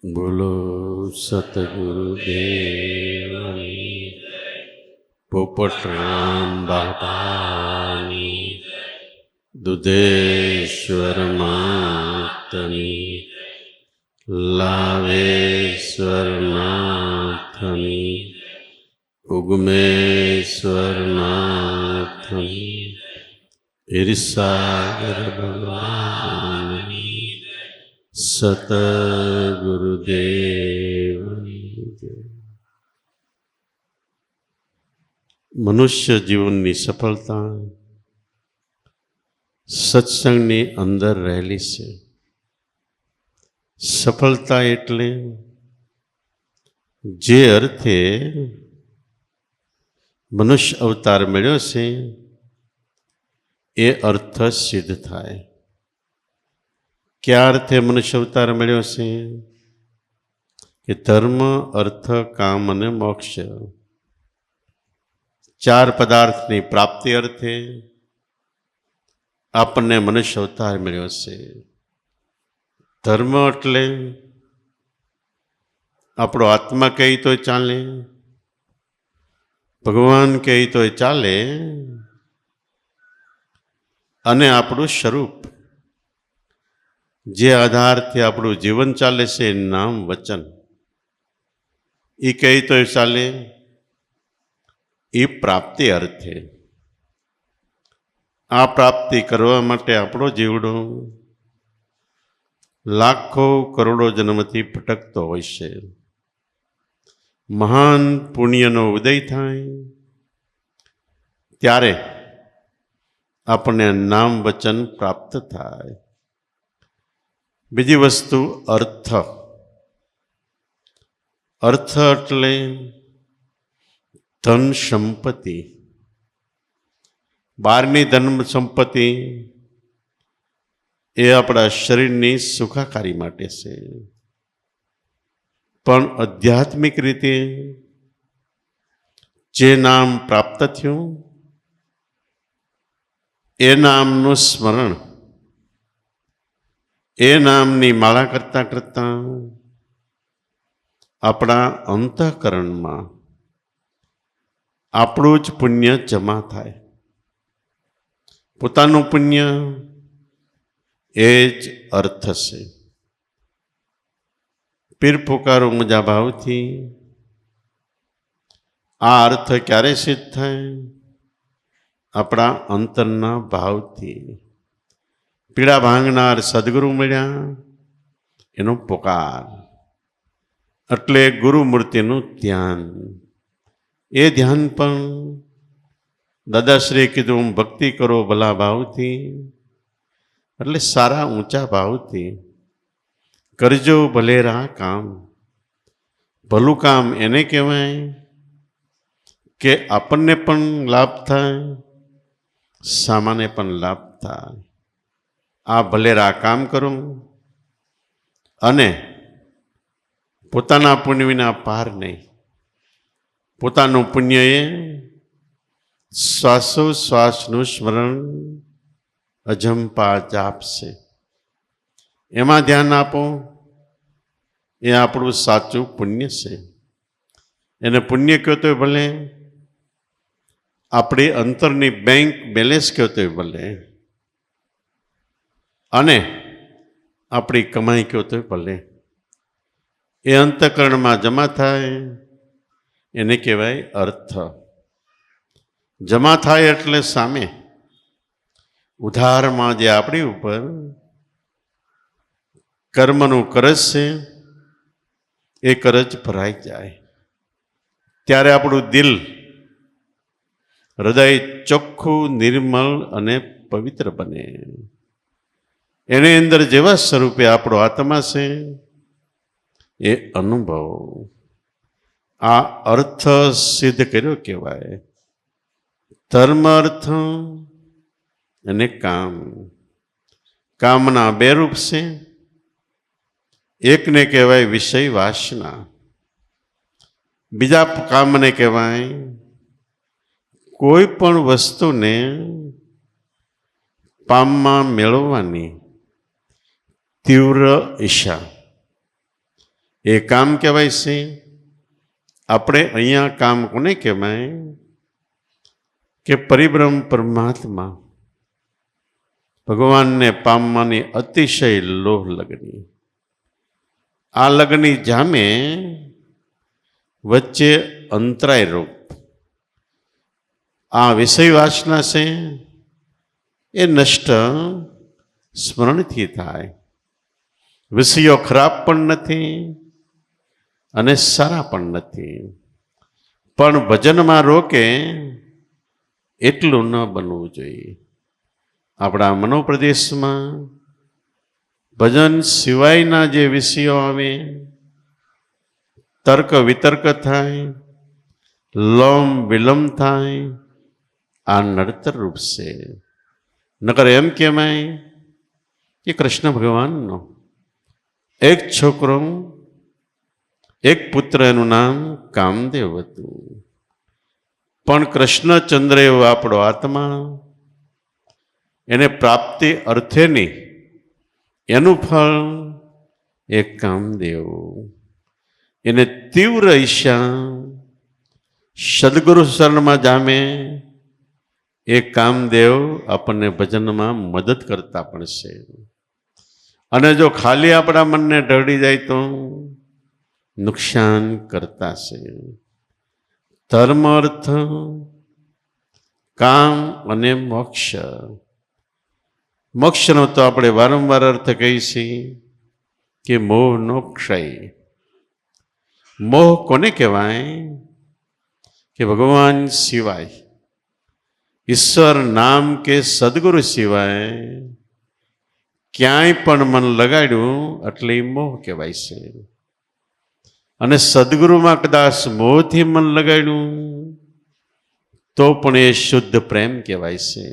બોલો સતગુરુદેવની, પોપટરામ બાપાની, દુધેશ્વર માતની, લાવેશ્વર નાથની, ઉગમેશ્વર નાથની, ઈર્ષાગર ભગવાનની, સતગુરુદેવની જય. મનુષ્ય જીવનની સફળતા સત્સંગની અંદર રહેલી છે. સફળતા એટલે જે અર્થે મનુષ્ય અવતાર મળ્યો છે એ અર્થ સિદ્ધ થાય. કયા અર્થે મનુષ્ય અવતાર મળ્યો છે? કે ધર્મ, અર્થ, કામ અને મોક્ષ, ચાર પદાર્થની પ્રાપ્તિ અર્થે આપણને મનુષ્ય અવતાર મળ્યો છે. ધર્મ એટલે આપણો આત્મા કહે તોય ચાલે, ભગવાન કહે તોય ચાલે, અને આપણું સ્વરૂપ, જે આધારથી આપણું જીવન ચાલે છે, નામ વચન, એ કહે તોય ચાલે. એ પ્રાપ્તિ અર્થે, આ પ્રાપ્તિ કરવા માટે આપણો જીવડો લાખો કરોડો જન્મથી ભટકતો હોય છે. મહાન પુણ્યનો ઉદય થાય ત્યારે આપણને નામ વચન પ્રાપ્ત થાય. બીજી વસ્તુ અર્થ. અર્થ એટલે ધન સંપત્તિ. બહારની ધન સંપત્તિ એ આપણા શરીરની સુખાકારી માટે છે, પણ આધ્યાત્મિક રીતે જે નામ પ્રાપ્ત થયું એ નામનું સ્મરણ, એ નામની માળા કરતા કરતા આપણા અંતઃકરણમાં આપણું જ પુણ્ય જમા થાય. પોતાનું પુણ્ય એ જ અર્થ છે. પીર પુકારો મુજા ભાવથી આ અર્થ ક્યારે સિદ્ધ થાય? આપણા અંતરના ભાવથી. પીડા ભાંગનાર સદગુરુ મળ્યા એનો પોકાર, એટલે ગુરુમૂર્તિનું ધ્યાન. એ ધ્યાન પણ દાદાશ્રીએ કીધું, ભક્તિ કરો ભલા ભાવથી, એટલે સારા ઊંચા ભાવથી કરજો ભલેરા કામ. ભલું કામ એને કહેવાય કે આપણને પણ લાભ થાય, સામાને પણ લાભ થાય. આ ભલેરા કામ કરો અને પોતાના પુણ્ય વિના પાર નહીં. પોતાનું પુણ્ય એ શ્વાસોશ્વાસનું સ્મરણ, અજંપા જાપ છે. એમાં ધ્યાન આપો, એ આપણું સાચું પુણ્ય છે. એને પુણ્ય કહો તો ભલે, આપણી અંતરની બેંક બેલેન્સ કહો તો ભલે, અને આપણી કમાઈ કહો તો ભલે, એ અંતઃકરણમાં જમા થાય એને કહેવાય અર્થ. જમા થાય એટલે સામે ઉધારમાં જે આપણી ઉપર કર્મનું કરજ છે એ કરજ ભરાઈ જાય ત્યારે આપણું દિલ, હૃદય ચોખ્ખું, નિર્મળ અને પવિત્ર બને. એની અંદર જેવા સ્વરૂપે આપણો આત્મા છે એ અનુભવ. આ અર્થ સિદ્ધ કર્યો કહેવાય. ધર્મ, અર્થ અને કામ. કામના બે રૂપ છે. એકને કહેવાય વિષય વાસના, બીજા કામને કહેવાય કોઈ પણ વસ્તુને પામમાં મેળવવાની તીવ્ર ઈચ્છા. એ કામ કહેવાય છે. આપણે અહીંયા કામ કોને કહેવાય કે પરિબ્રહ્મ પરમાત્મા ભગવાનને પામવાની અતિશય લોહ લગની. આ લગની જામે વચ્ચે અંતરાય રૂપ આ વિષય વાસના છે એ નષ્ટ સ્મરણથી થાય. વિષયો ખરાબ પણ નથી અને સારા પણ નથી, પણ ભજનમાં રોકે એટલું ન બનવું જોઈએ. આપણા મનોપ્રદેશમાં ભજન સિવાયના જે વિષયો આવે, તર્ક વિતર્ક થાય, લોમ વિલમ થાય, આ નડતર રૂપ છે. નકર એમ કહેવાય કે કૃષ્ણ ભગવાનનો એક છોકરો, એક પુત્ર, એનું નામ કામદેવ હતું. પણ કૃષ્ણચંદ્ર એવો આપણો આત્મા, એને પ્રાપ્તિ અર્થે નહીં, એનું ફળ એક કામદેવ. એને તીવ્ર ઈચ્છા સદગુરુ શરણમાં જામે એ કામદેવ આપણને ભજનમાં મદદ કરતા પણ છે. અને જો ખાલી આપણા મનને ઢળી જાય તો નુકસાન કરતા છે. ધર્મ, અર્થ, કામ અને મોક્ષ. મોક્ષનો તો આપણે વારંવાર અર્થ કહીએ છીએ કે મોહનો ક્ષય. મોહ કોને કહેવાય કે ભગવાન સિવાય, ઈશ્વર નામ કે સદગુરુ સિવાય ક્યાંય પણ મન લગાડ્યું એટલે મોહ કહેવાય છે. અને સદગુરુમાં કદાચ મોહથી મન લગાડ્યું તો પણ એ શુદ્ધ પ્રેમ કહેવાય છે,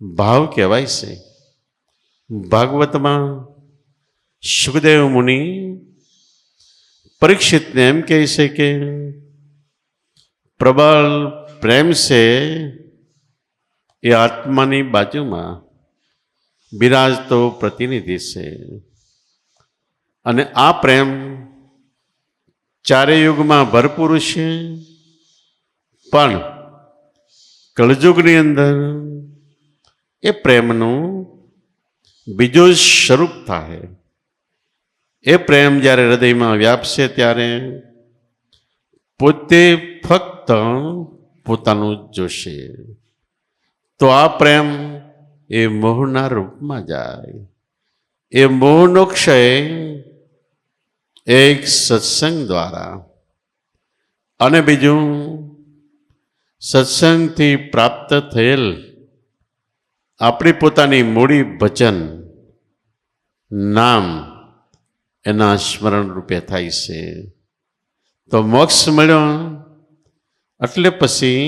ભાવ કહેવાય છે. ભાગવતમાં સુખદેવ મુનિ પરીક્ષિતને એમ કહે છે કે પ્રબળ પ્રેમ છે એ આત્માની બાજુમાં બિરાજતો પ્રતિનિધિ છે. અને આ પ્રેમ ચારે યુગમાં ભરપૂર છે, પણ કળયુગની અંદર એ પ્રેમનું બીજું સ્વરૂપ થાય. એ પ્રેમ જ્યારે હૃદયમાં વ્યાપશે ત્યારે પોતે ફક્ત પોતાનું જ જોશે. તો આ પ્રેમ એ મોહના રૂપમાં જાય. એ મોહનો ક્ષય એક સત્સંગ દ્વારા અને બીજું સત્સંગથી પ્રાપ્ત થયેલ આપણી પોતાની મૂડી ભજન નામ એના સ્મરણ રૂપે થાય છે. તો મોક્ષ મળ્યો એટલે પછી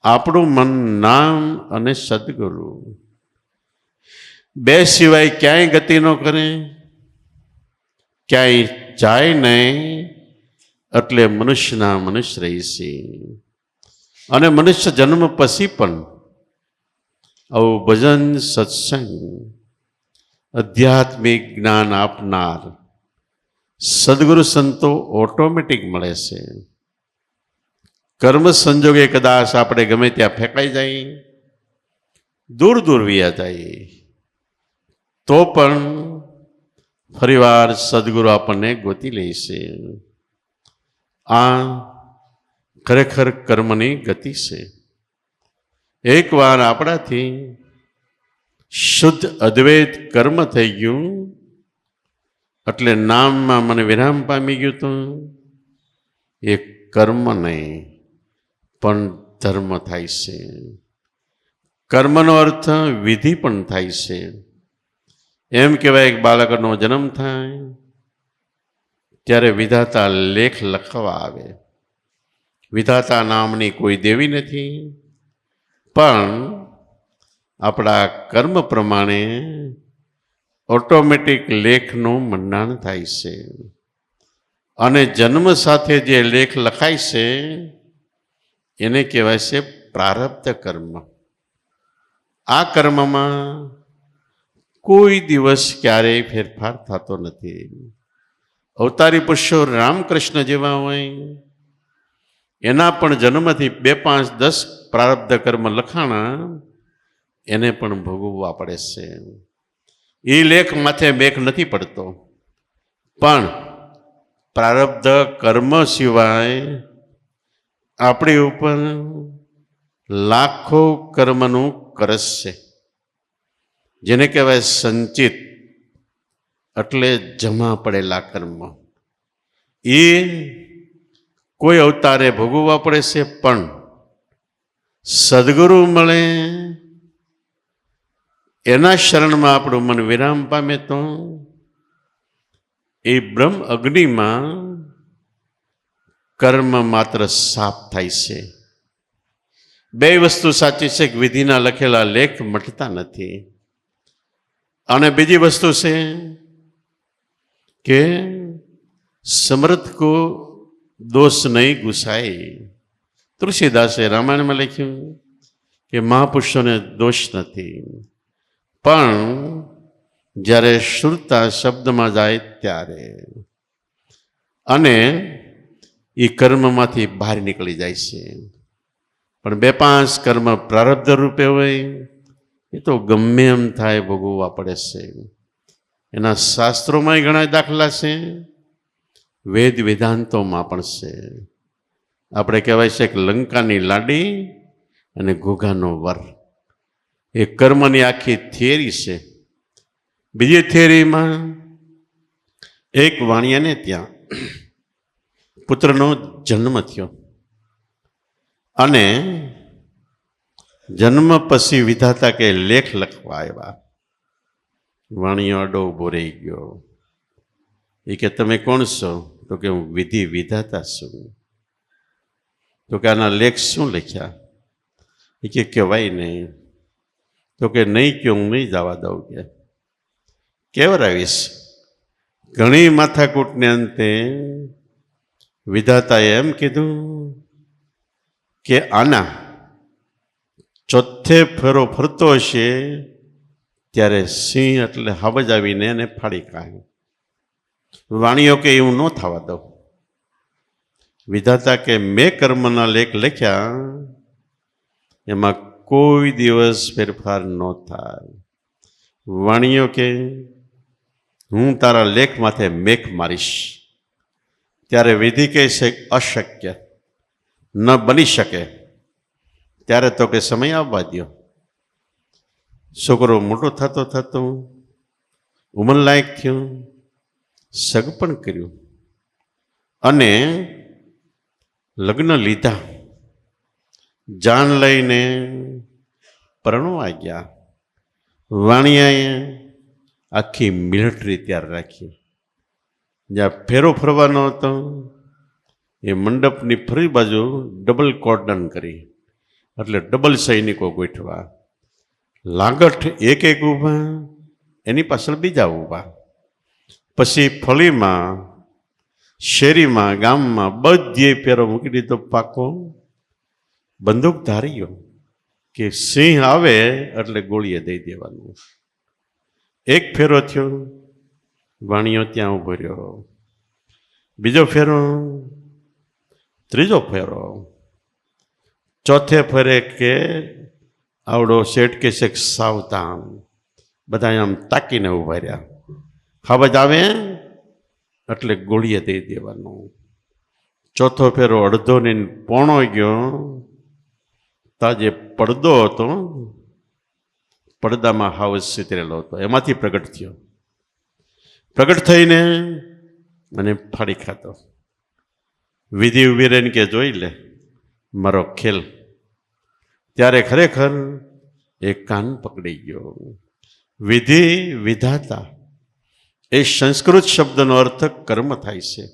આપણું મન નામ અને સદગુરુ બે સિવાય ક્યાંય ગતિ ન કરે, ક્યાંય જાય નહીં. એટલે મનુષ્યના મનુષ્ય રહી છે. અને મનુષ્ય જન્મ પછી પણ આવું ભજન સત્સંગ આધ્યાત્મિક જ્ઞાન આપનાર સદગુરુ સંતો ઓટોમેટિક મળે છે. કર્મ સંજોગે કદાચ આપણે ગમે ત્યાં ફેંકાઈ જાય, દૂર દૂર વ્યા જાય, તો પણ ફરીવાર સદગુરુ આપણને ગોતી લે છે. આ ખરેખર કર્મની ગતિ છે. એકવાર આપણાથી શુદ્ધ અદ્વૈત કર્મ થઈ ગયું એટલે નામમાં મને વિરામ પામી ગયું. તો એ કર્મ નહીં પણ ધર્મ થાય છે. કર્મનો અર્થ વિધિ પણ થાય છે. એમ કહેવાય કે બાળકનો જન્મ થાય ત્યારે વિધાતા લેખ લખવા આવે. વિધાતા નામની કોઈ દેવી નથી, પણ આપણા કર્મ પ્રમાણે ઓટોમેટિક લેખનું મંડાણ થાય છે. અને જન્મ સાથે જે લેખ લખાય છે એને કહેવાય છે પ્રારબ્ધ કર્મ. આ કર્મમાં કોઈ દિવસ ક્યારેય ફેરફાર થતો નથી. અવતારી પુરુષો રામકૃષ્ણ જેવા હોય, એના પણ જન્મથી 2, 5, 10 પ્રારબ્ધ કર્મ લખાણા, એને પણ ભોગવવા પડે છે. એ લેખ માથે મેઘ નથી પડતો, પણ પ્રારબ્ધ કર્મ સિવાય આપણી ઉપર લાખો કર્મનું કરસ છે, જેને કહેવાય સંચિત, એટલે જમા પડેલા કર્મ. એ કોઈ અવતારે ભોગવવા પડે છે, પણ સદગુરુ મળે, એના શરણમાં આપણું મન વિરામ પામે તો એ બ્રહ્મ અગ્નિમાં કર્મ માત્ર સાફ થાય છે. 2 વસ્તુ સાચી છે કે વિધિના લખેલા લેખ મટતા નથી, અને બીજી વસ્તુ છે કે સમર્થ કો દોષ નહીં ગુસાય. તુલસીદાસે રામાયણમાં લખ્યું કે મહાપુરુષોને દોષ નથી, પણ જ્યારે શુરતા શબ્દમાં જાય ત્યારે, અને એ કર્મમાંથી બહાર નીકળી જાય છે. પણ 2, 5 કર્મ પ્રારબ્ધ રૂપે હોય, એ તો ગમે એમ થાય ભોગવવા પડે છે. એના શાસ્ત્રોમાં ઘણા દાખલા છે, વેદ વેદાંતોમાં પણ છે. આપણે કહેવાય છે કે લંકાની લાડી અને ઘોઘાનો વર, એ કર્મની આખી થિયરી છે. બીજી થિયરીમાં એક વાણિયાને ત્યાં પુત્રનો જન્મ થયો, અને જન્મ પછી વિધાતા કે લેખ લખવા આવ્યા. વાણિયો અડો ઉભો રહી ગયો. એ કે તમે કોણ છો? તો કે હું વિધિ વિધાતા છું. તો કે આના લેખ શું લખ્યા? એ કે કહેવાય નહીં. તો કે નહીં કે હું નહીં જવા દઉં. કે કેવરાવીશ. ઘણી માથાકૂટને અંતે વિધાતાએ એમ કીધું કે આના ચોથે ફેરો ફરતો હશે ત્યારે સિંહ એટલે હાવજ આવીને એને ફાડી કાઢે. વાણીઓ કે એવું ન થવા દઉં. વિધાતા કે મેં કર્મના લેખ લખ્યા, એમાં કોઈ દિવસ ફેરફાર ન થાય. વાણીઓ કે હું તારા લેખ માથે મેઘ મારીશ. ત્યારે વિધિ કહે છે અશક્ય, ન બની શકે. ત્યારે તો કે સમય આવવા દો. છોકરો મોટો થતો થતો ઉંમરલાયક થયો, સગપણ કર્યું, અને લગ્ન લીધા. જાન લઈને પરણવા ગયા. વાણિયાએ આખી મિલિટરી તૈયાર રાખી. જ્યાં ફેરો ફરવાનો હતો એ મંડપની ફરી બાજુ ડબલ કોર્ડન કરી, એટલે ડબલ સૈનિકો ગોઠવા. લાગઠ એક ઊભા, એની પાછળ બીજા ઊભા. પછી ફળીમાં, શેરીમાં, ગામમાં બધે ફેરો મૂકી દીધો પાકો. બંદૂકધારીઓ કે સિંહ આવે એટલે ગોળીએ દઈ દેવાનું. એક ફેરો થયો, વાણીઓ ત્યાં ઉભો રહ્યો. બીજો ફેરો, ત્રીજો ફેરો, ચોથે ફેરે કે આવડો શેઠ કે છે સાવધાન. બધા આમ તાકીને ઉભા રહ્યા. ખાવજ આવે એટલે ગોળીએ દઈ દેવાનું. ચોથો ફેરો અડધો ને પોણો ગયો, તાજે પડદો હતો, પડદામાં હાવજ સીતરેલો હતો, એમાંથી પ્રગટ થયો. પ્રગટ થઈને મને ફાડી ખાતો. વિધિ ઉભી રહીને કે જોઈ લે મારો ખેલ. ત્યારે ખરેખર એ કાન પકડી ગયો. વિધિ વિધાતા એ સંસ્કૃત શબ્દનો અર્થ કર્મ થાય છે.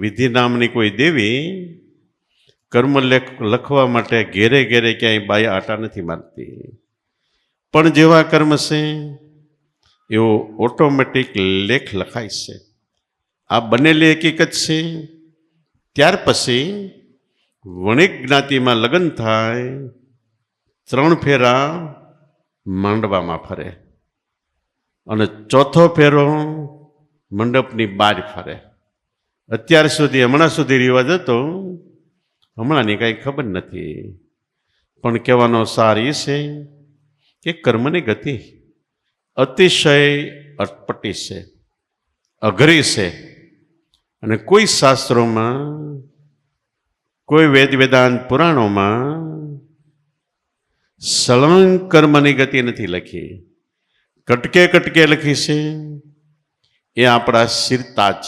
વિધિ નામની કોઈ દેવી કર્મ લખવા માટે ઘેરે ઘેરે ક્યાંય બાય આટા નથી મારતી. પણ જેવા કર્મ છે એવો ઓટોમેટિક લેખ લખાય છે. આ બનેલી હકીકત છે. ત્યાર પછી વણિક જ્ઞાતિમાં લગ્ન થાય, 3 ફેરા માંડવામાં ફરે, અને ચોથો ફેરો મંડપની બહાર ફરે. અત્યાર સુધી હમણાં સુધી રિવાજ હતો, હમણાંની કાંઈ ખબર નથી. પણ કહેવાનો સાર એ છે કે કર્મની ગતિ અતિશય અટપટી છે, અઘરી છે. અને કોઈ શાસ્ત્રોમાં, કોઈ વેદ વેદાંત પુરાણોમાં સળંગ કર્મની ગતિ નથી લખી. કટકે કટકે લખી છે એ આપણા શિરતાજ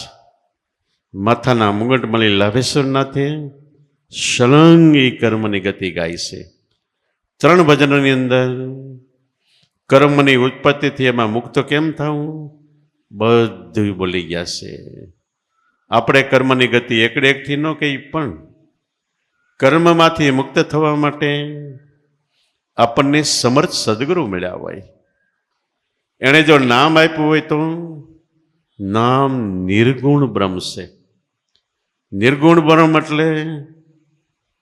માથાના મુગટ મળી લાભેશ્વરનાથે સળંગ એ કર્મની ગતિ ગાય છે. 3 ભજનોની અંદર કર્મની ઉત્પત્તિથી એમાં મુક્ત કેમ થવું બધું બોલી ગયા છે. આપણે કર્મની ગતિ એકડે એકથી ન કહી, પણ કર્મમાંથી મુક્ત થવા માટે આપણને સમર્થ સદગુરુ મળ્યા હોય. એણે જો નામ આપ્યું હોય તો નામ નિર્ગુણ બ્રહ્મ છે. નિર્ગુણ બ્રહ્મ એટલે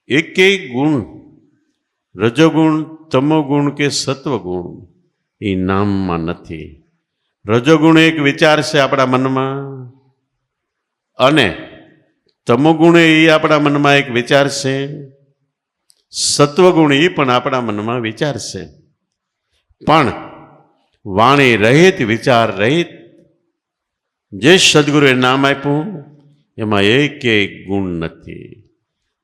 એકેય ગુણ, રજોગુણ, તમોગુણ કે સત્વગુણ એ નામમાં નથી. રજોગુણ એક વિચાર છે આપણા મનમાં, અને તમોગુણ એ આપણા મનમાં એક વિચાર છે, સત્વગુણ એ પણ આપણા મનમાં વિચાર છે. પણ વાણી રહિત, વિચાર રહિત જે સદગુરુએ નામ આપ્યું એમાં એક ગુણ નથી.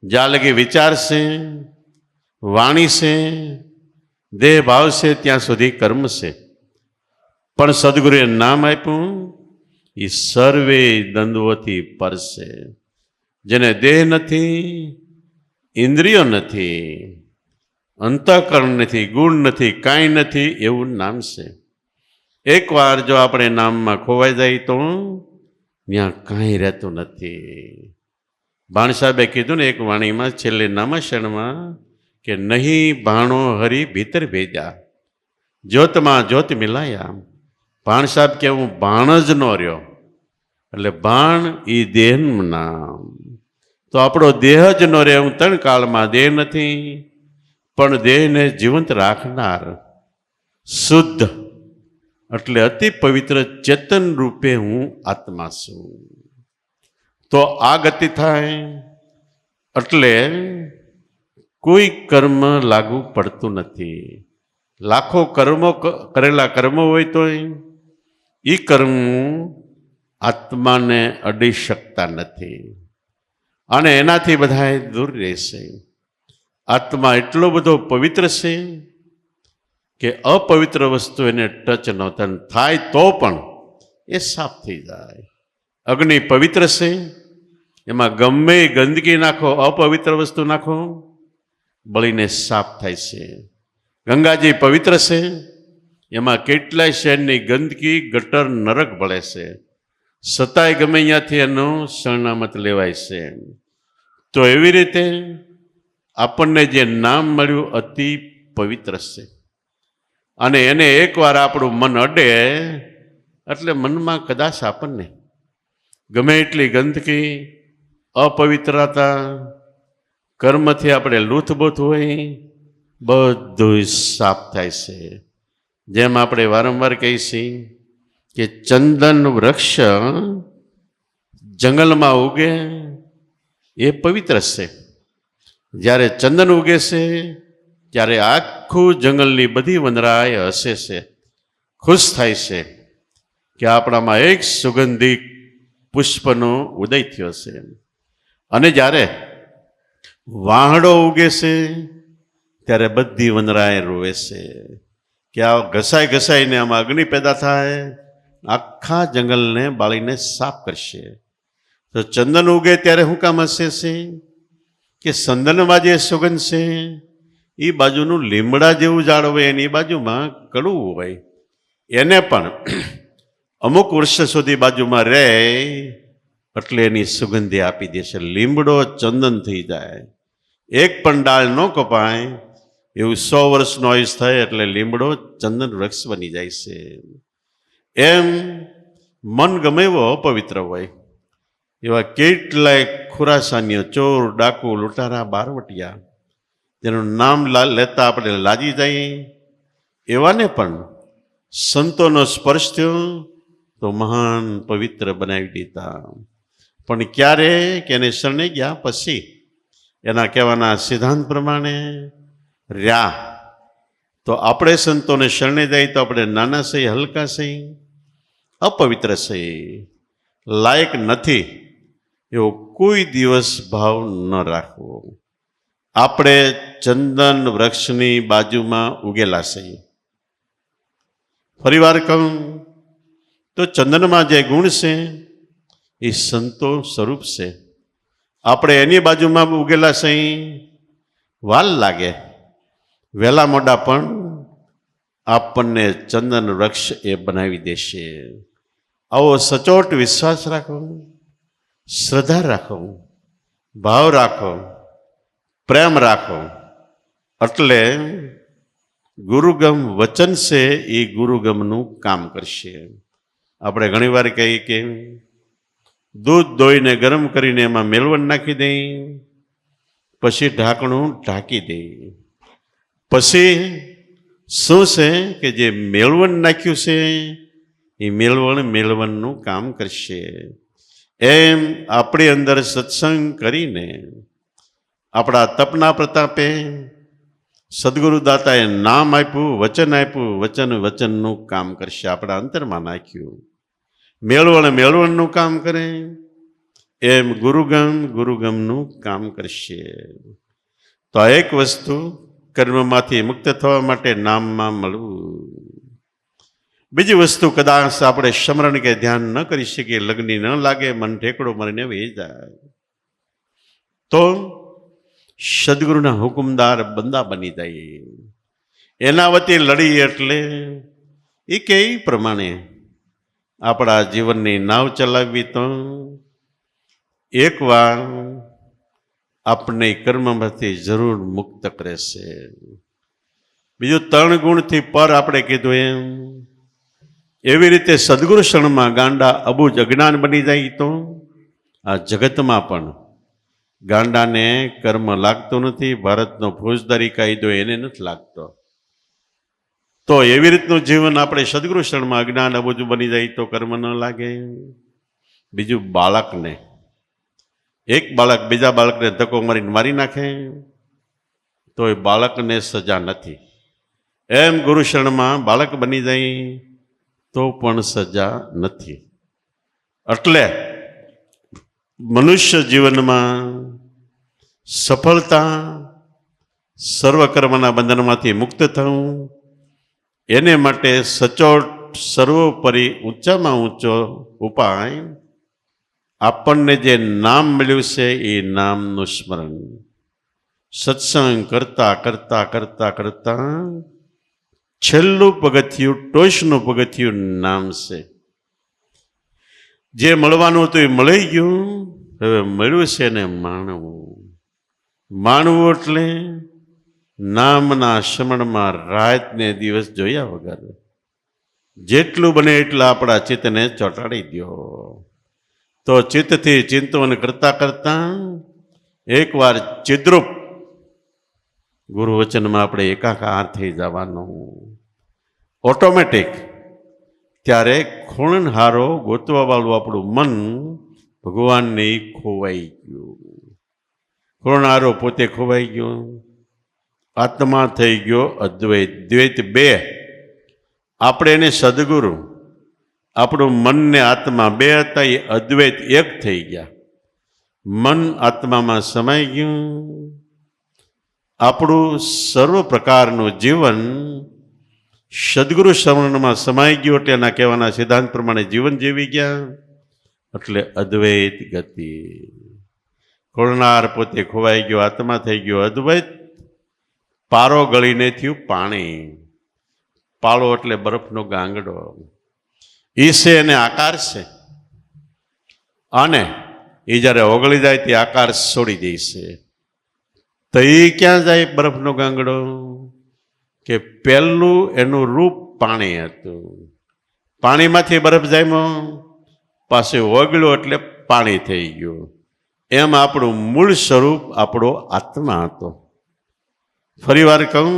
જ્યાં લગી વિચાર છે, વાણી છે, દેહ ભાવ છે, ત્યાં સુધી કર્મ છે. પણ સદગુરુએ નામ આપ્યું એ સર્વે દ્વંદ્વોથી પર છે. જેને દેહ નથી, ઇન્દ્રિયો નથી, અંતઃકરણ નથી, ગુણ નથી, કાંઈ નથી, એવું નામ છે. એકવાર જો આપણે નામમાં ખોવાઈ જાય તો ત્યાં કાંઈ રહેતું નથી. ભાણ સાહેબે કીધું ને એક વાણીમાં, છેલ્લે નામાશણમાં, કે નહીં ભાણો હરી ભીતર ભેજા, જ્યોતમાં જ્યોત મિલાયા. ભાણ સાહેબ કે હું ભાણ જ ન રહ્યો, એટલે ભાણ એ દેહનું નામ. તો આપણો દેહ જ ન રહે. હું 3 કાળમાં દેહ નથી, પણ દેહને જીવંત રાખનાર શુદ્ધ એટલે અતિ પવિત્ર ચેતન રૂપે હું આત્મા છું. તો આ ગતિ થાય એટલે કોઈ કર્મ લાગુ પડતું નથી. લાખો કર્મો કરેલા કર્મો હોય તો એ કર્મ આત્માને અડી શકતા નથી, અને એનાથી બધા દૂર રહેશે. આત્મા એટલો બધો પવિત્ર છે કે અપવિત્ર વસ્તુ એને ટચ ન થાય તો પણ એ સાફ થઈ જાય. અગ્નિ પવિત્ર છે, એમાં ગમે ગંદકી નાખો, અપવિત્ર વસ્તુ નાખો, બળીને સાફ થાય છે. ગંગાજી પવિત્ર છે, એમાં કેટલાય શહેરની ગંદકી, ગટર, નરક ભળે છે, છતાંય ગમે અહીંયાથી એનું શરણામત લેવાય છે. તો એવી રીતે આપણને જે નામ મળ્યું અતિ પવિત્ર છે, અને એને એકવાર આપણું મન અડે એટલે મનમાં કદાચ આપણને ગમે એટલી ગંદકી, અપવિત્રતા, કર્મથી આપણે લૂથબૂથ હોય, બધું સાફ થાય છે. જેમ આપણે વારંવાર કહીએ છીએ કે ચંદન વૃક્ષ જંગલમાં ઉગે એ પવિત્ર છે. જ્યારે ચંદન ઉગે છે ત્યારે આખું જંગલની બધી વનરાય હસે છે, ખુશ થાય છે કે આપણામાં એક સુગંધિત પુષ્પનો ઉદય થયો છે. અને જ્યારે વાહડો ઉગે છે ત્યારે બધી વનરાય રોવે છે કે આ ઘસાઈ ઘસાઈને આમાં અગ્નિ પેદા થાય, આખા જંગલને બાળીને સાફ કરશે. તો ચંદન ઉગે ત્યારે શું કામ હશે છે કે સંદનમાં જે સુગંધ છે એ બાજુનું લીમડા જેવું ઝાડ હોય, એની બાજુમાં કડવું હોય, એને પણ અમુક વર્ષ સુધી બાજુમાં રહે એટલે એની સુગંધી આપી દેશે. લીમડો ચંદન થઈ જાય, એક પણ ડાળ ન કપાય એવું 100 વર્ષનો આયુષ થાય એટલે લીમડો ચંદન વૃક્ષ બની જાય છે. એમ મન ગમે એવો અપવિત્ર હોય, એવા કેટલાય ખુરાસાનીઓ, ચોર, ડાકુ, લૂંટારા, બારવટિયા, જેનું નામ લેતા આપણે લાજી જઈએ, એવાને પણ સંતોનો સ્પર્શ થયો તો મહાન પવિત્ર બનાવી દીધા. પણ ક્યારે કે એને શરણે ગયા પછી એના કહેવાના સિદ્ધાંત પ્રમાણે રહ્યા. તો આપણે સંતોને શરણે જાય તો આપણે નાના સહી, હલકા સહી, અપવિત્ર સહી, લાયક નથી એવો કોઈ દિવસ ભાવ ન રાખવો. આપણે ચંદન વૃક્ષની બાજુમાં ઉગેલા છીએ. ફરી વાર કહું તો ચંદનમાં જે ગુણ છે એ સંતો સ્વરૂપ છે. આપણે એની બાજુમાં ઉગેલા છીએ, વાલ લાગે, વહેલા મોડા પણ આપણને ચંદન વૃક્ષ એ બનાવી દેશે. આવો સચોટ વિશ્વાસ રાખો, શ્રદ્ધા રાખો, ભાવ રાખો, પ્રેમ રાખો. એટલે ગુરુગમ વચન છે એ ગુરુગમનું કામ કરશે. આપણે ઘણીવાર કહીએ કે દૂધ દોઈને ગરમ કરીને એમાં મેલવણ નાખી દઈ, પછી ઢાંકણું ઢાંકી દઈ. પછી શું છે કે જે મેળવણ નાખ્યું છે એ મેળવણનું કામ કરશે. એમ આપણી અંદર સત્સંગ કરીને આપણા તપના પ્રતાપે સદગુરુ દાતાએ નામ આપ્યું, વચન આપ્યું, વચન વચનનું કામ કરશે. આપણા અંતરમાં નાખ્યું, મેળવણનું કામ કરે એમ ગુરુગમનું કામ કરશે. તો આ એક વસ્તુ કર્મમાંથી મુક્ત થવા માટે નામમાં મળવું. બીજી વસ્તુ કદાચ આપણે સ્મરણ કે ધ્યાન ન કરી શકીએ, લગ્ન ન લાગે, મન ઠેકડો મરીને વહી જાય, તો સદગુરુના હુકમદાર બંદા બની જાય. એના વતી લડી એટલે એ કે પ્રમાણે આપણા જીવનની નાવ ચલાવવી. તો એકવાર આપણને કર્મમાંથી જરૂર મુક્ત કરે છે. બીજું 3 ગુણથી પર આપણે કીધું એમ એવી રીતે સદગુરુ શરણમાં ગાંડા અબુજ અજ્ઞાન બની જાય. તો આ જગતમાં પણ ગાંડાને કર્મ લાગતો નથી. ભારતનો ફોજદારી કાયદો એને નથી લાગતો. તો એવી રીતનું જીવન આપણે સદગુરુ શરણમાં અજ્ઞાન અબુજ બની જાય તો કર્મ ન લાગે. બીજું બાળકને, એક બાળક બીજા બાળકને ધક્કો મારીને મારી નાખે તો એ બાળકને સજા નથી. એમ ગુરુ શરણમાં બાળક બની જાય તો પણ સજા નથી. એટલે મનુષ્ય જીવનમાં સફળતા, સર્વકર્મના બંધનમાંથી મુક્ત થવું, એને માટે સચોટ સર્વોપરી ઊંચામાં ઊંચો ઉપાય આપણને જે નામ મળ્યું છે એ નામનું સ્મરણ. સત્સંગ કરતા કરતા કરતા કરતા છેલ્લું પગથિયું, ટોચનું પગથિયું નામ છે. જે મળવાનું હતું એ મળી ગયું, હવે મળ્યું છે ને માણવું. માણવું એટલે નામના સ્મરણમાં રાત ને દિવસ જોયા વગર જેટલું બને એટલા આપણા ચિત્તને ચોંટાડી દો. તો ચિત્તથી ચિંતન કરતા કરતા એકવાર ચિદ્રુપ ગુરુ વચનમાં આપણે એકાકાર થઈ જવાનું ઓટોમેટિક. ત્યારે ખોણનહારો ગોતવાવાળું આપણું મન ભગવાનને ખોવાઈ ગયું. ખોણનહારો પોતે ખોવાઈ ગયો, આત્મા થઈ ગયો અદ્વૈત. દ્વૈત બે. આપણે એને સદગુરુ, આપણું મન ને આત્મા બે હતા, એ અદ્વૈત એક થઈ ગયા. મન આત્મામાં સમાઈ ગયું. આપણું સર્વ પ્રકારનું જીવન સદગુરુ શ્રવણમાં સમાઈ ગયું. એટલે એના કહેવાના સિદ્ધાંત પ્રમાણે જીવન જીવી ગયા. એટલે અદ્વૈત ગતિ. ખોલનાર પોતે ખોવાઈ ગયો, આત્મા થઈ ગયો અદ્વૈત. પારો ગળીને થયું પાણી. પાળો એટલે બરફનો ગાંગડો. એ છે એને આકાર છે, અને એ જ્યારે ઓગળી જાય તે આકાર છોડી દે છે. તો એ ક્યાં જાય બરફનો ગાંગડો? કે પહેલું એનું રૂપ પાણી હતું. પાણીમાંથી બરફ જામ્યો, પાછું ઓગળ્યો એટલે પાણી થઈ ગયું. એમ આપણું મૂળ સ્વરૂપ આપણો આત્મા હતો. ફરી વાર કહું,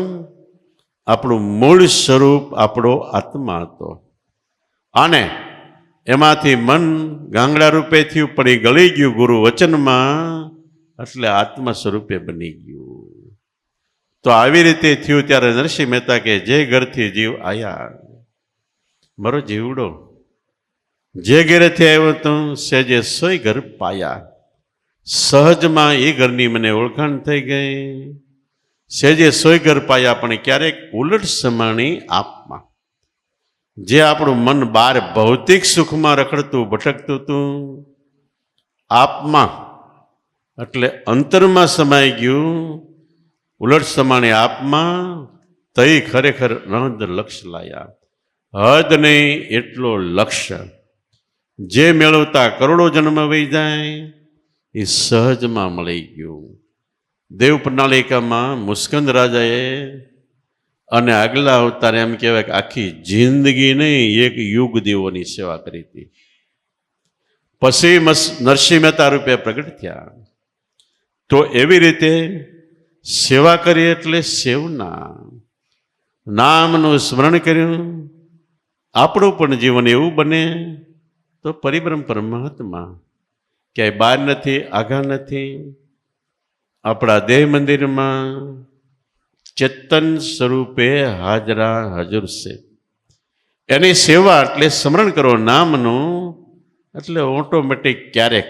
આપણું મૂળ સ્વરૂપ આપણો આત્મા હતો. અને એમાંથી મન ગાંગડા રૂપે થયું, પણ એ ગળી ગયું ગુરુ વચનમાં, એટલે આત્મા સ્વરૂપે બની ગયું. તો આવી રીતે થયું ત્યારે નરસિંહ મહેતા કે જે ઘરથી જીવ આયા, મારો જીવડો જે ઘરેથી આવ્યો તો સેજે સોય ઘર પાયા. સહજમાં એ ઘરની મને ઓળખાણ થઈ ગઈ. સેજે સોય ઘર પાયા, પણ ક્યારેક ઉલટ સમાણી આપમાં. જે આપણું મન બહાર ભૌતિક સુખમાં રખડતું ભટકતું હતું, આપમાં એટલે અંતરમાં સમાઈ ગયું. ઉલટ સમાણી આપમાં તઈ ખરેખર નંદ લક્ષ્ય લાયા. હદ નહીં એટલો લક્ષ્ય. જે મેળવતા કરોડો જન્મ વહી જાય એ સહજમાં મળી ગયું. દેવ પ્રણાલિકામાં મુસ્કંદ રાજાએ અને આગલા અવતારે એમ કહેવાય કે આખી જિંદગી નહીં, એક યુગ દેવોની સેવા કરી હતી. પછી નરસિંહ મહેતા રૂપે પ્રગટ થયા. તો એવી રીતે સેવા કરી એટલે સેવના નામનું સ્મરણ કર્યું. આપણું પણ જીવન એવું બને તો પરિબ્રહ્મ પરમાત્મા ક્યાંય બહાર નથી, આઘા નથી. આપણા દેહ મંદિરમાં ચેતન સ્વરૂપે હાજરા હાજર છે. એની સેવા એટલે સ્મરણ કરો નામનું, એટલે ઓટોમેટિક ક્યારેક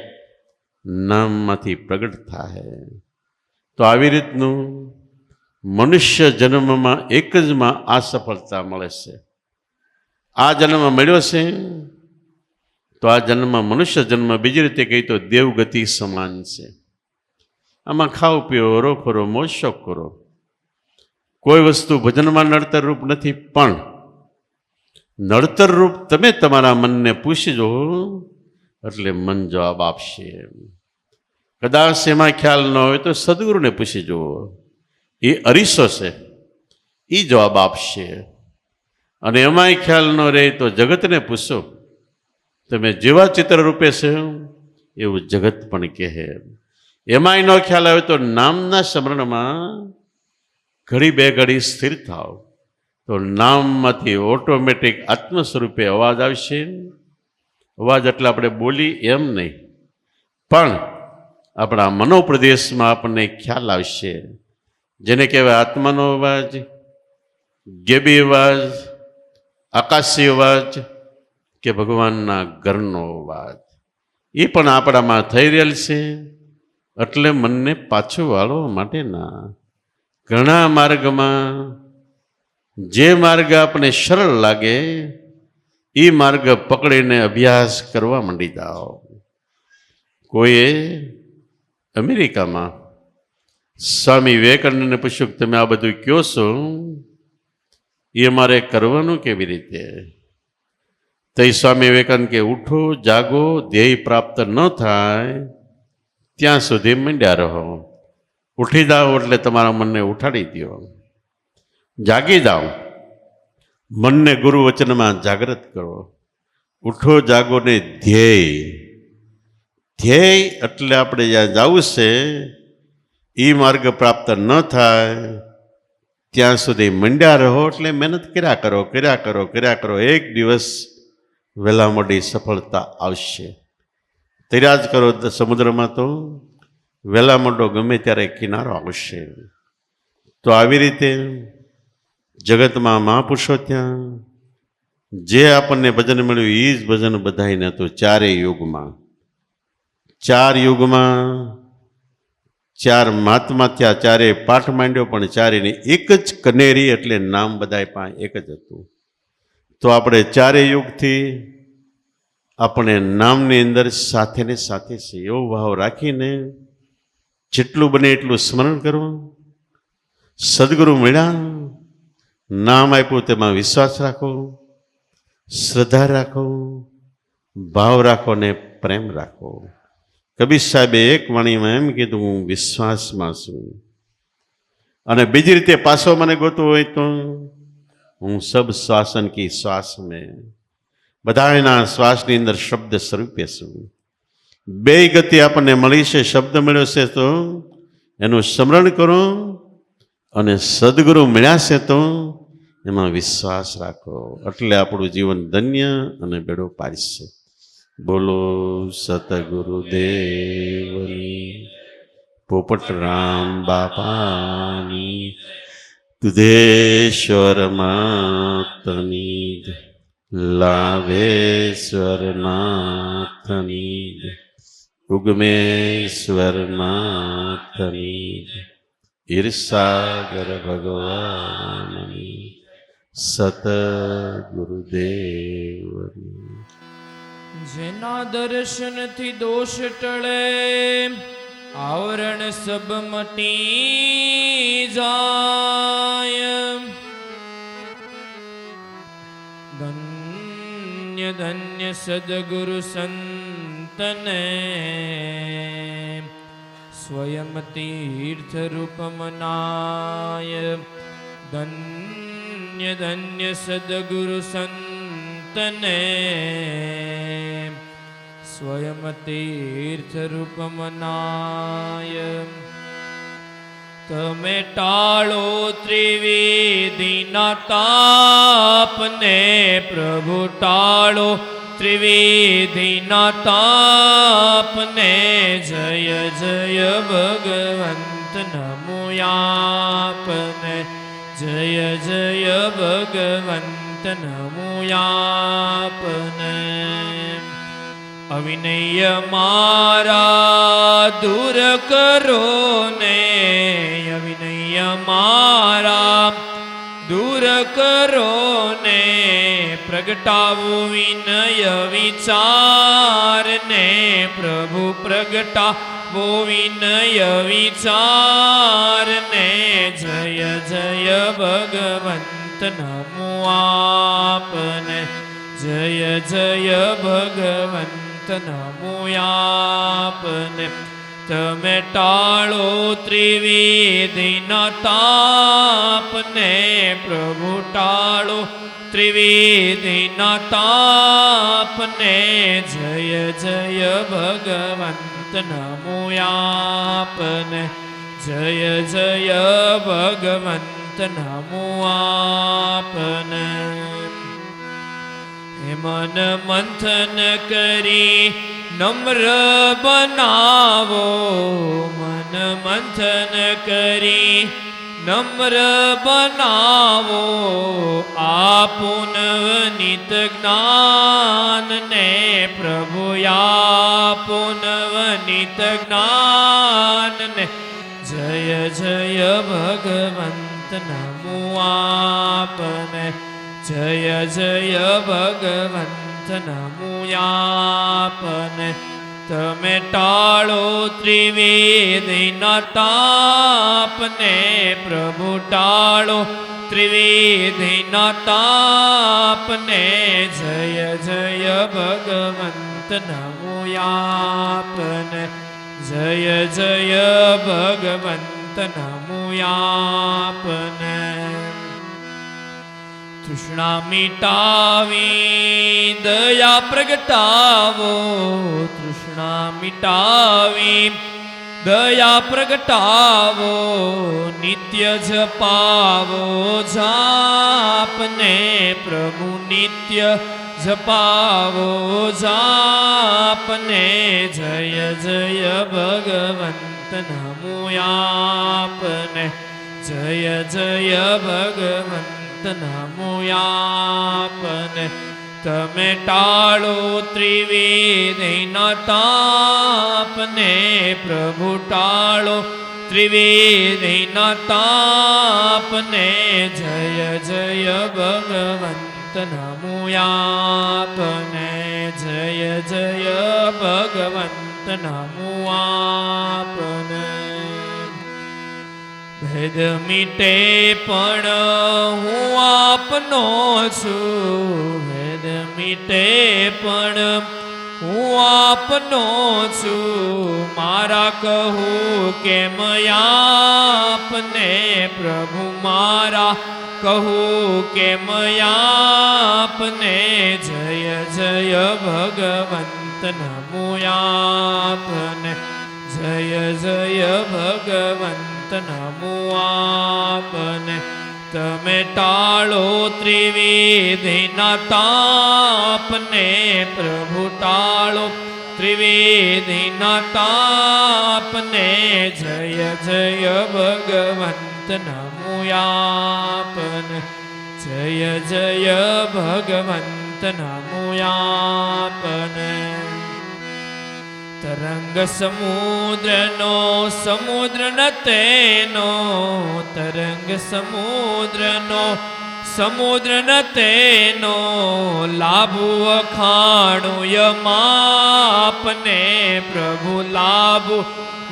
નામમાંથી પ્રગટ થાય. તો આવી રીતનું મનુષ્ય જન્મમાં એક જમાં આ સફળતા મળે છે. આ જન્મ મળ્યો છે તો આ જન્મમાં મનુષ્ય જન્મ બીજી રીતે કહી તો દેવગતિ સમાન છે. આમાં ખાઓ પીઓ, હરો ફરો, મોજ શોખ કરો. કોઈ વસ્તુ ભજનમાં નડતર રૂપ નથી, પણ નડતર રૂપ તમે તમારા મનને પૂછજો એટલે મન જવાબ આપશે. કદાચ એમાં ખ્યાલ ન હોય તો સદગુરુને પૂછી જુઓ, એ અરીસો છે, એ જવાબ આપશે. અને એમાંય ખ્યાલ ન રહે તો જગતને પૂછો. તમે જેવા ચિત્ર રૂપે છે એવું જગત પણ કહે. એમાંય ન ખ્યાલ આવે તો નામના સ્મરણમાં ઘડી બે ઘડી સ્થિર થાવ, તો નામમાંથી ઓટોમેટિક આત્મ સ્વરૂપે અવાજ આવશે. અવાજ એટલે આપણે બોલી એમ નહીં, પણ આપણા મનોપ્રદેશમાં આપણને ખ્યાલ આવશે. જેને કહેવાય આત્માનો અવાજ, ગેબી અવાજ, આકાશી અવાજ કે ભગવાનના ઘરનો અવાજ, એ પણ આપણામાં થઈ રહેલ છે. એટલે મનને પાછું વાળવા માટેના ઘણા માર્ગમાં જે માર્ગ આપણને સરળ લાગે એ માર્ગ પકડીને અભ્યાસ કરવા માંડી જાઓ. કોઈએ અમેરિકામાં સ્વામી વિવેકાનંદને પૂછ્યું કે તમે આ બધું કહો છો, એ મારે કરવાનું કેવી રીતે? તો સ્વામી વિવેકાનંદ કે ઉઠો જાગો, ધ્યેય પ્રાપ્ત ન થાય ત્યાં સુધી મંડ્યા રહો. ઉઠી જાઓ એટલે તમારા મનને ઉઠાડી દો, જાગી જાઓ, મનને ગુરુ વચનમાં જાગૃત કરો. ઉઠો જાગો ને ધ્યેય, ધ્યેય એટલે આપણે જ્યાં જવું છે એ માર્ગ પ્રાપ્ત ન થાય ત્યાં સુધી મંડ્યા રહો. એટલે મહેનત કર્યા કરો, કર્યા કરો, કર્યા કરો. એક દિવસ વહેલા મોડી સફળતા આવશે. તૈયાર જ કરો સમુદ્રમાં તો વહેલા મોડો ગમે ત્યારે કિનારો આવશે. તો આવી રીતે જગતમાં મહાપુરુષો ત્યાં જે આપણને ભજન મળ્યું એ જ ભજન બધાઈને હતું. ચારેય યુગમાં, ચાર યુગમાં ચાર મહાત્મા થયા, ચારેય પાઠ માંડ્યો, પણ ચારેયની એક જ કનેરી એટલે નામ બધાય પાસે એક જ હતું. તો આપણે ચારેય યુગથી આપણે નામની અંદર સાથે ને સાથે છે એવો ભાવ રાખીને જેટલું બને એટલું સ્મરણ કરવું. સદગુરુ મળ્યા, નામ આપ્યું, તેમાં વિશ્વાસ રાખો, શ્રદ્ધા રાખો, ભાવ રાખો ને પ્રેમ રાખો. કબીર સાહેબે એક વાણીમાં એમ કીધું, હું વિશ્વાસમાં છું. અને બીજી રીતે પાછો મને ગોતવું હોય તો હું સબ શ્વાસન કી શ્વાસ મેં, બધાના શ્વાસની અંદર શબ્દ સ્વરૂપે છું. બે ગતિ આપણને મળી છે. શબ્દ મળ્યો છે તો એનું સ્મરણ કરો, અને સદગુરુ મળ્યા છે તો એમાં વિશ્વાસ રાખો. એટલે આપણું જીવન ધન્ય અને બેડો પાર છે. બોલો સતગુરુદેવની, પોપટરામ બાપાની, દુધેશ્વર માતની, લાવેશ્વર નાથની, ઉગમેશ્વર નાથની, ઈર્ષાગર ભગવાનની, સતગુરુદેવની. જેના દર્શનથી દોષ ટળે, આવરણ સબ મટી જાય. ધન્ય ધન્ય સદગુરુ સંતને, સ્વયં તીર્થ રૂપ મનાય. ધન્ય ધન્ય સદગુરુ સંતને, સ્વયં તીર્થ રૂપ મનાય. તમે ટાળો ત્રિવેદીના તાપને, પ્રભુ ટાળો ત્રિવેદીના તાપને. જય જય ભગવંત નમો આપને, જય જય ભગવંત નમો આપને. અવિનય મારા દૂર કરો ને, અવિનય મારા દૂર કરો ને. પ્રગટાવો વિનય વિચારને, પ્રભુ પ્રગટાવો વિનય વિચારને. જય જય ભગવંત નમો આપને, જય જય ભગવંત નમો આપને. તમે ટાળો ત્રિવેદીના તાપને, પ્રભુ ટાળો ત્રિવેદીના તાપને. જય જય ભગવંત નમો આપને, જય જય ભગવંત નમો આપને. મન મંથન કરી નમ્ર બનાવો, મન મંથન કરી નમ્ર બનાવો. આપો નવનીત જ્ઞાનને, પ્રભુ આપો નવનીત જ્ઞાનને. જય જય ભગવંત નમો આપને, જય જય ભગવંત નમો આપને. તમે ટાળો ત્રિવેદીના તાપને, પ્રભુ ટાળો ત્રિવેદીના તાપને. જય જય ભગવંત નમો આપને, જય જય ભગવંત નમો આપને. તૃષ્ણા મિટાવી દયા પ્રગટાવો, તૃષ્ણા મિટાવી દયા પ્રગટાવો. નિત્ય જપાવો જાપને, પ્રભુ નિત્ય જપાવો જાપને. જય જય ભગવંત નમો આપને, જય જય ભગવંત નમો આપને. તમે ટાળો ત્રિવેદીના તાપને, પ્રભુ ટાળો ત્રિવેદીના તાપને. જય જય ભગવંત નમો આપને, જય જય ભગવંત નમો આપને. ભેદ મીટે પણ હું આપનો છું, ભેદ મીટે પણ હું આપનો છું. મારા કહું કેમ આપને, પ્રભુ મારા કહું કેમ આપને. જય જય ભગવંત નમો આપને, જય જય ભગવંત નમો આપને. તમે ટાળો ત્રિવેદીના તાપને, પ્રભુ ટાળો ત્રિવેદીના તાપને. જય જય ભગવંત નમો આપને, જય જય ભગવંત નમો આપને. તરંગ સમુદ્રનો સમુદ્ર ન તેનો, તરંગ સમુદ્રનો સમુદ્ર ન તેનો. લાભ વખાણું યમાપને, પ્રભુ લાભ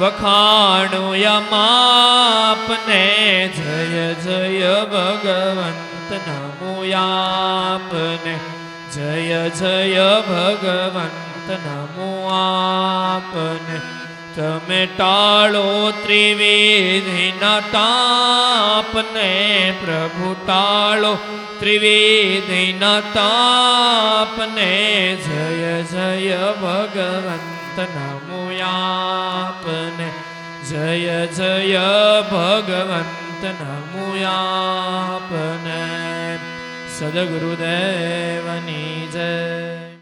વખાણું યમાપને. જય જય ભગવંત નમો આપને, જય જય ભગવંત નમો આપને. તમે ટાળો ત્રિવેદીના તાપને, પ્રભુ ટાળો ત્રિવેદીના તાપને. જય જય ભગવંત નમો આપને, જય જય ભગવંત નમો આપને. સદગુરુદેવની જય.